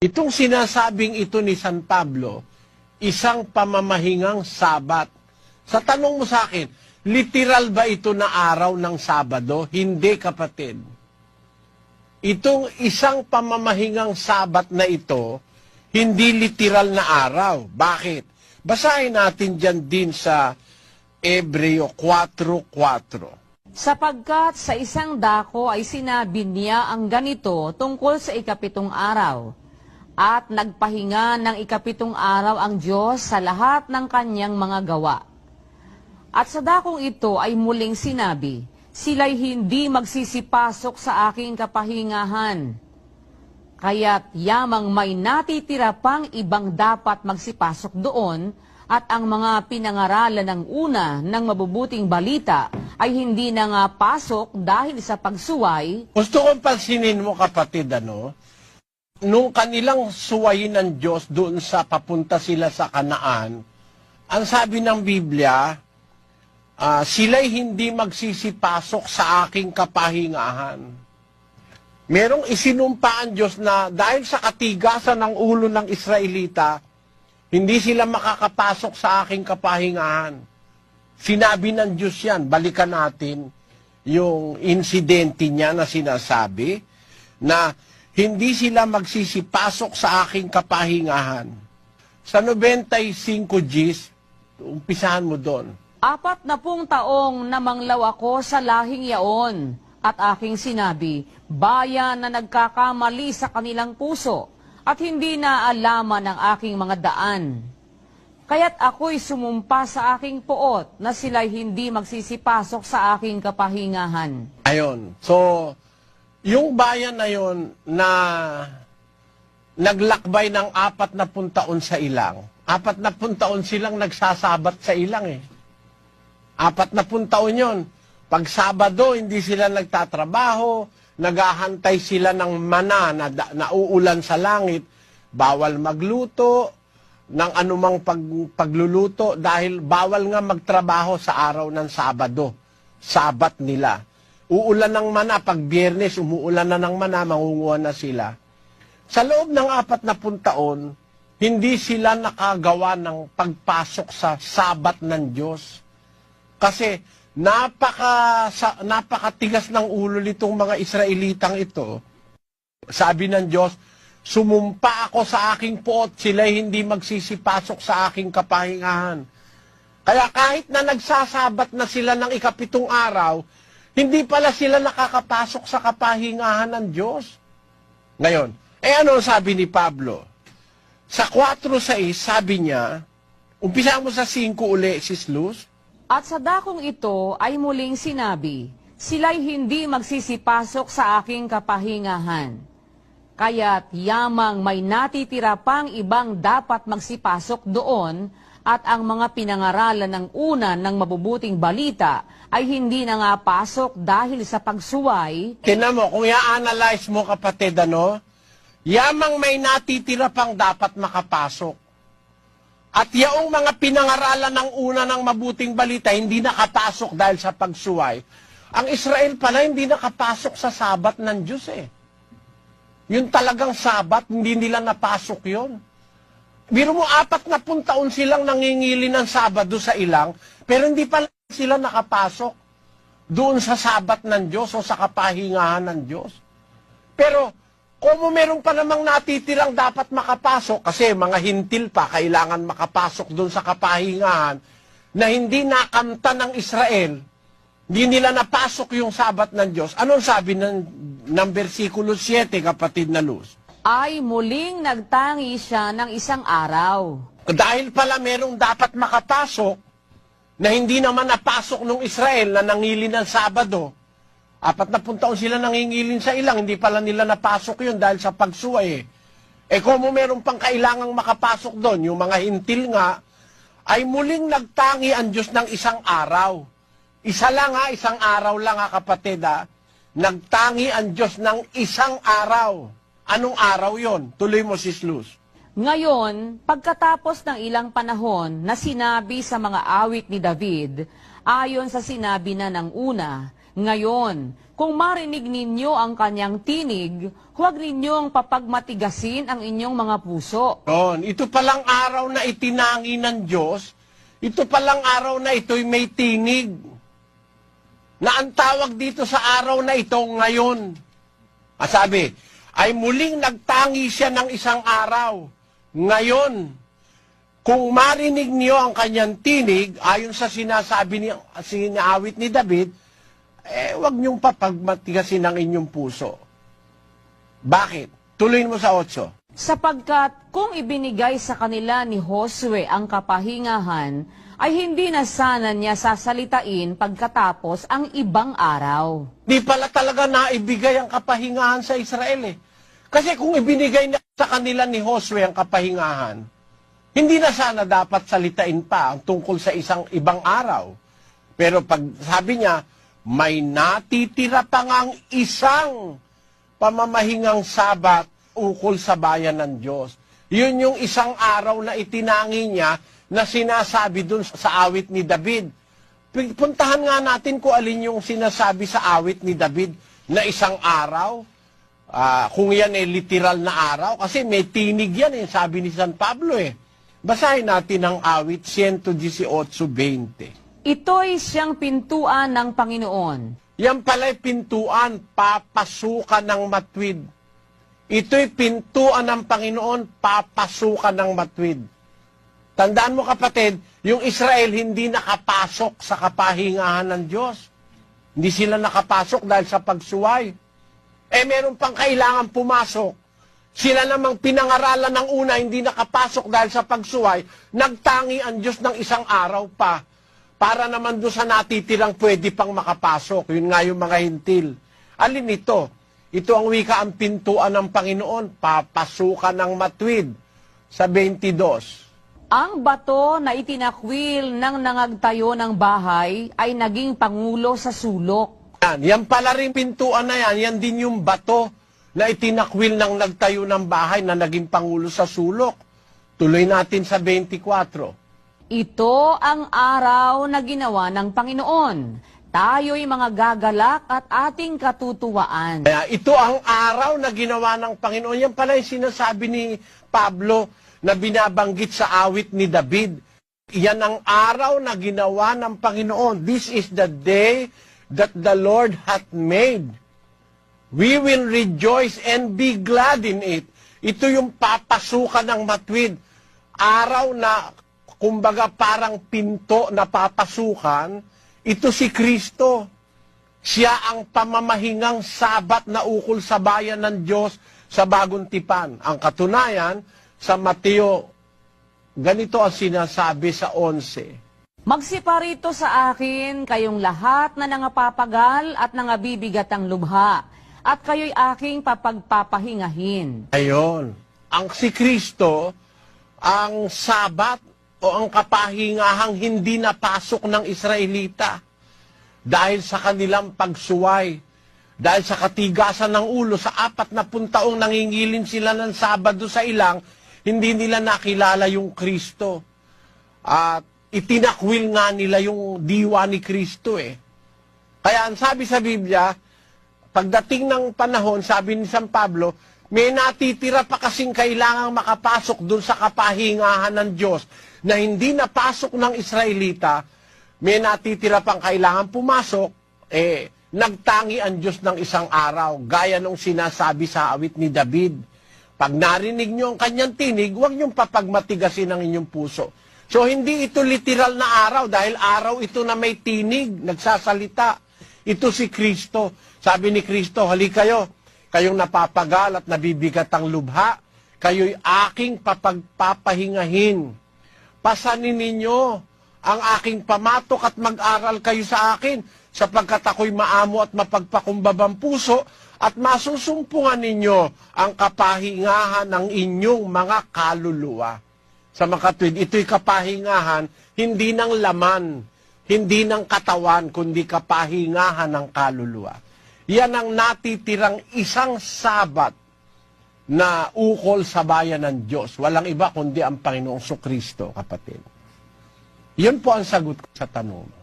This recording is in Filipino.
Itong sinasabing ito ni San Pablo, isang pamamahingang Sabat. Sa tanong mo sa akin, literal ba ito na araw ng Sabado? Hindi, kapatid. Itong isang pamamahingang Sabat na ito, hindi literal na araw. Bakit? Basahin natin dyan din sa Hebreo 4:4. Sapagkat sa isang dako ay sinabi niya ang ganito tungkol sa ikapitong araw. At nagpahinga ng ikapitong araw ang Diyos sa lahat ng kanyang mga gawa. At sa dakong ito ay muling sinabi, sila'y hindi magsisipasok sa aking kapahingahan. Kaya't yamang may natitira pang ibang dapat magsipasok doon, at ang mga pinangaralan ng una ng mabubuting balita ay hindi na nga pasok dahil sa pagsuway. Gusto kong pansinin mo, kapatid, nung kanilang suwayin ng Diyos doon sa papunta sila sa Kanaan, ang sabi ng Biblia, sila'y hindi magsisipasok sa aking kapahingahan. Merong isinumpa ang Diyos na dahil sa katigasan ng ulo ng Israelita, hindi sila makakapasok sa aking kapahingahan. Sinabi ng Diyos yan. Balikan natin yung insidente niya na sinasabi na hindi sila magsisipasok sa aking kapahingahan. Sa 95 Gs, umpisahan mo doon. 40 taong namanglaw ako sa lahing yaon, at aking sinabi, bayan na nagkakamali sa kanilang puso, at hindi naalaman ng aking mga daan. Kaya't ako'y sumumpa sa aking puot na sila'y hindi magsisipasok sa aking kapahingahan. Ayon. So, yung bayan na yon na naglakbay ng 40 taon sa ilang, 40 taon silang nagsasabat sa ilang 40 taon yon. Pag Sabado, hindi sila nagtatrabaho, naghahantay sila ng mana na uulan sa langit, bawal magluto ng anumang pagluluto dahil bawal nga magtrabaho sa araw ng Sabado, Sabat nila. Uulan ng mana, pag Biyernes, umuulan na ng mana, mangunguha na sila. Sa loob ng 40 taon, hindi sila nakagawa ng pagpasok sa Sabat ng Diyos. Kasi napakatigas ng ulo nitong mga Israelitang ito. Sabi ng Diyos, sumumpa ako sa aking puot, sila'y hindi magsisipasok sa aking kapahingahan. Kaya kahit na nagsasabat na sila ng ikapitong araw, hindi pala sila nakakapasok sa kapahingahan ng Diyos. Ngayon, ano sabi ni Pablo? Sa 4:6, sabi niya, umpisa mo sa 5 uli, Sis Luz. At sa dakong ito ay muling sinabi, sila'y hindi magsisipasok sa aking kapahingahan. Kaya't yamang may natitira pang ibang dapat magsipasok doon, at ang mga pinangaralan ng una ng mabubuting balita ay hindi na nga pasok dahil sa pagsuway. Tingnan mo, kung i-analyze mo, kapatid, yamang may natitira pang dapat makapasok. At yaong mga pinangaralan ng una ng mabuting balita, hindi nakapasok dahil sa pagsuway. Ang Israel pala hindi nakapasok sa Sabat ng Diyos Yung talagang Sabat, hindi nila napasok yon. Biro mo, 40 taon silang nangingili ng Sabado sa ilang, pero hindi pala sila nakapasok doon sa Sabat ng Diyos o sa kapahingahan ng Diyos. Pero, kung meron pa namang natitirang dapat makapasok, kasi mga hintil pa, kailangan makapasok doon sa kapahingahan, na hindi nakamta ng Israel, hindi nila napasok yung Sabat ng Diyos. Anong sabi ng versikulo 7, kapatid na Luz? Ay muling nagtangi siya ng isang araw. Dahil pala merong dapat makapasok, na hindi naman napasok ng Israel na nangili ng Sabado, 40 taon sila nangingilin sa ilang, hindi pala nila napasok yun dahil sa pagsuway. Kung meron pang kailangang makapasok doon, yung mga hintil nga, ay muling nagtangi ang Diyos ng isang araw. Isa lang isang araw lang kapatid Nagtangi ang Diyos ng isang araw. Anong araw yon? Tuloy mo, Sis Luz. Ngayon, pagkatapos ng ilang panahon na sinabi sa mga awit ni David, ayon sa sinabi na ng una, Ngayon, kung marinig ninyo ang kanyang tinig, huwag ninyong papagmatigasin ang inyong mga puso. Yun. Ito palang araw na itinangi ng Diyos, ito palang araw na ito'y may tinig. Na ang tawag dito sa araw na ito ngayon. Sabi, ay muling nagtangi siya ng isang araw. Ngayon, kung marinig niyo ang kanyang tinig, ayon sa sinasabi sinaawit ni David, huwag niyong papagmatigasin ang inyong puso. Bakit? Tuloyin mo sa 8. Sapagkat kung ibinigay sa kanila ni Josue ang kapahingahan, ay hindi na sana niya sasalitain pagkatapos ang ibang araw. Di pala talaga naibigay ang kapahingahan sa Israel Kasi kung ibinigay na sa kanila ni Josue ang kapahingahan, hindi na sana dapat salitain pa ang tungkol sa isang ibang araw. Pero pag sabi niya, may natitira pa ngang isang pamamahingang Sabat ukol sa bayan ng Diyos. Yun yung isang araw na itinangi niya na sinasabi dun sa awit ni David. Puntahan nga natin kung alin yung sinasabi sa awit ni David na isang araw. Kung yan literal na araw, kasi may tinig yan sabi ni San Pablo Basahin natin ang awit 118:20. Ito'y siyang pintuan ng Panginoon. Yan pala'y pintuan, papasukan ng matwid. Ito'y pintuan ng Panginoon, papasukan ng matwid. Tandaan mo kapatid, yung Israel hindi nakapasok sa kapahingahan ng Diyos. Hindi sila nakapasok dahil sa pagsuway. Meron pang kailangan pumasok. Sila namang pinangaralan ng una, hindi nakapasok dahil sa pagsuway, nagtangi ang Diyos ng isang araw pa, para naman doon sa natitirang pwede pang makapasok. Yun nga yung mga hintil. Alin ito? Ito ang wika, ang pintuan ng Panginoon, papasukan ng matwid. Sa 22. Ang bato na itinakwil ng nangagtayo ng bahay ay naging pangulo sa sulok. Yan pala rin pintuan na yan din yung bato na itinakwil ng nagtayo ng bahay na naging pangulo sa sulok. Tuloy natin sa 24. Ito ang araw na ginawa ng Panginoon. Tayo'y mga gagalak at ating katutuwaan. Kaya ito ang araw na ginawa ng Panginoon. Yan pala yung sinasabi ni Pablo na binabanggit sa awit ni David. Yan ang araw na ginawa ng Panginoon. This is the day that the Lord hath made. We will rejoice and be glad in it. Ito yung papasukan ng matwid. Araw na, kumbaga parang pinto na papasukan, ito si Kristo. Siya ang pamamahingang Sabat na ukol sa bayan ng Diyos sa Bagong Tipan. Ang katunayan, sa Mateo, ganito ang sinasabi sa 11. Magsiparito sa akin kayong lahat na nangapapagal at nangabibigat ang lubha, at kayo'y aking papagpapahingahin. Ayon. Ang si Kristo, ang Sabat o ang kapahingahang hindi napasok ng Israelita dahil sa kanilang pagsuway, dahil sa katigasan ng ulo, sa 40 taong nangingilin sila ng Sabado sa ilang, hindi nila nakilala yung Kristo. At itinakwil nga nila yung diwa ni Kristo Kaya ang sabi sa Biblia, pagdating ng panahon, sabi ni San Pablo, may natitira pa kasing kailangang makapasok dun sa kapahingahan ng Diyos na hindi napasok ng Israelita, may natitira pang kailangan pumasok, nagtangi ang Diyos ng isang araw, gaya nung sinasabi sa awit ni David. Pag narinig nyo ang kanyang tinig, huwag nyong papagmatigasin ang inyong puso. So hindi ito literal na araw, dahil araw ito na may tinig, nagsasalita. Ito si Kristo. Sabi ni Kristo, halika kayo, kayong napapagal at nabibigat ang lubha, kayo'y aking papagpapahingahin. Pasanin ninyo ang aking pamatok at mag-aral kayo sa akin, sapagkat ako'y maamo at mapagpakumbabang puso, at masusumpungan ninyo ang kapahingahan ng inyong mga kaluluwa. Sa makatwid, ito'y kapahingahan, hindi ng laman, hindi ng katawan, kundi kapahingahan ng kaluluwa. Yan ang natitirang isang Sabat na ukol sa bayan ng Diyos. Walang iba kundi ang Panginoong Kristo, kapatid. Yun po ang sagot ko sa tanong.